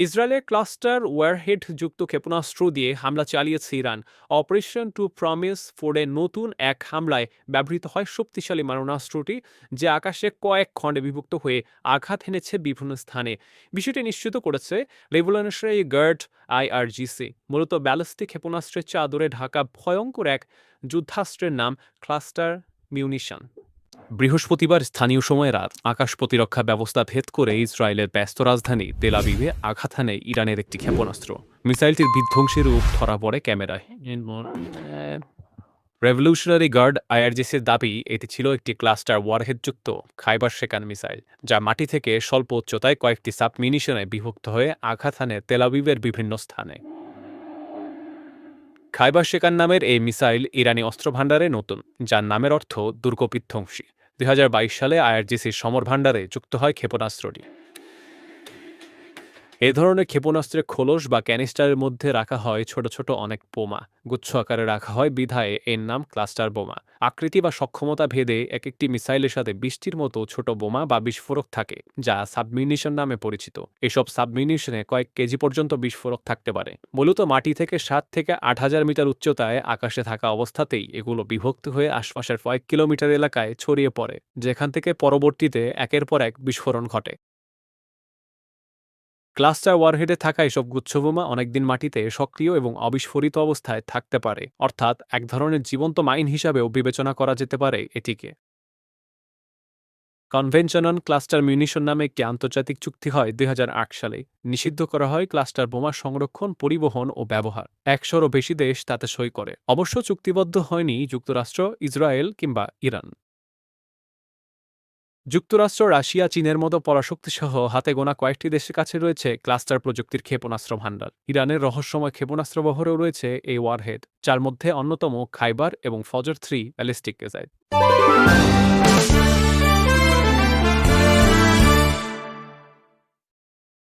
ইসরায়েলে cluster warhead যুক্ত ক্ষেপণাস্ত্র দিয়ে হামলা চালিয়েছে ইরান। অপারেশন টু প্রমিস 4-এ নতুন এক হামলায় ব্যবহৃত হয় শক্তিশালী মারণাস্ত্রটি, যে আকাশে কয়েক খণ্ডে বিভক্ত হয়ে আঘাত এনেছে বিভিন্ন স্থানে। বিষয়টি নিশ্চিত করেছে রেভলিউশনারি গার্ড IRGC। মূলত ব্যালিস্টিক ক্ষেপণাস্ত্রের চাদরে ঢাকা ভয়ঙ্কর এক যুদ্ধাস্ত্রের নাম ক্লাস্টার মিউনিশন। বৃহস্পতিবার স্থানীয় সময় রাত আকাশ প্রতিরক্ষা ব্যবস্থা ভেদ করে ইসরায়েলের ব্যস্ত রাজধানী তেল আবিবে আঘাত হানে ইরানের একটি ক্ষেপণাস্ত্র। মিসাইলটির বিধ্বংসী রূপ ধরা পড়ে ক্যামেরায়। রেভলিউশনারি গার্ড IRGCর দাবি, এটি ছিল একটি ক্লাস্টার ওয়ারহেডযুক্ত খাইবার শেকান মিসাইল, যা মাটি থেকে স্বল্প উচ্চতায় কয়েকটি সাবমিনিশনে বিভক্ত হয়ে আঘাত হানে তেল আবিবের বিভিন্ন স্থানে। খাইবার শেকান নামের এই মিসাইল ইরানি অস্ত্রভাণ্ডারে নতুন, যার নামের অর্থ দুর্গ বিধ্বংসী। 2022 সালে IRGCর সমর ভাণ্ডারে যুক্ত হয় ক্ষেপণাস্ত্রটি। এ ধরনের ক্ষেপণাস্ত্রের খোলস বা ক্যানিস্টারের মধ্যে রাখা হয় ছোট ছোট অনেক বোমা, গুচ্ছ আকারে রাখা হয় বিধায় এর নাম ক্লাস্টার বোমা। আকৃতি বা সক্ষমতা ভেদে এক একটি মিসাইলের সাথে 20টির মতো ছোট বোমা বা বিস্ফোরক থাকে, যা সাবমিনিশন নামে পরিচিত। এসব সাবমিনিশনে কয়েক কেজি পর্যন্ত বিস্ফোরক থাকতে পারে। মূলত মাটি থেকে 7 থেকে 8,000 মিটার উচ্চতায় আকাশে থাকা অবস্থাতেই এগুলো বিভক্ত হয়ে আশপাশের কয়েক কিলোমিটার এলাকায় ছড়িয়ে পড়ে, যেখান থেকে পরবর্তীতে একের পর এক বিস্ফোরণ ঘটে। ক্লাস্টার ওয়ারহেডে থাকা এসব গুচ্ছবোমা অনেকদিন মাটিতে সক্রিয় এবং অবিস্ফোরিত অবস্থায় থাকতে পারে, অর্থাৎ এক ধরনের জীবন্ত মাইন হিসাবেও বিবেচনা করা যেতে পারে এটিকে। কনভেনশনাল ক্লাস্টার মিউনিশন নামে একটি আন্তর্জাতিক চুক্তি হয় 2008 সালে। নিষিদ্ধ করা হয় ক্লাস্টার বোমা সংরক্ষণ, পরিবহন ও ব্যবহার। 100-রও বেশি দেশ তাতে সই করে। অবশ্য চুক্তিবদ্ধ হয়নি যুক্তরাষ্ট্র, ইসরায়েল কিংবা ইরান। যুক্তরাষ্ট্র, রাশিয়া, চীনের মতো পরাশক্তিসহ হাতে গোনা কয়েকটি দেশের কাছে রয়েছে ক্লাস্টার প্রযুক্তির ক্ষেপণাস্ত্র ভাণ্ডার। ইরানের রহস্যময় ক্ষেপণাস্ত্র বহরেও রয়েছে এই ওয়ারহেড, যার মধ্যে অন্যতম খাইবার এবং ফজর 3 ব্যালিস্টিক মিসাইল।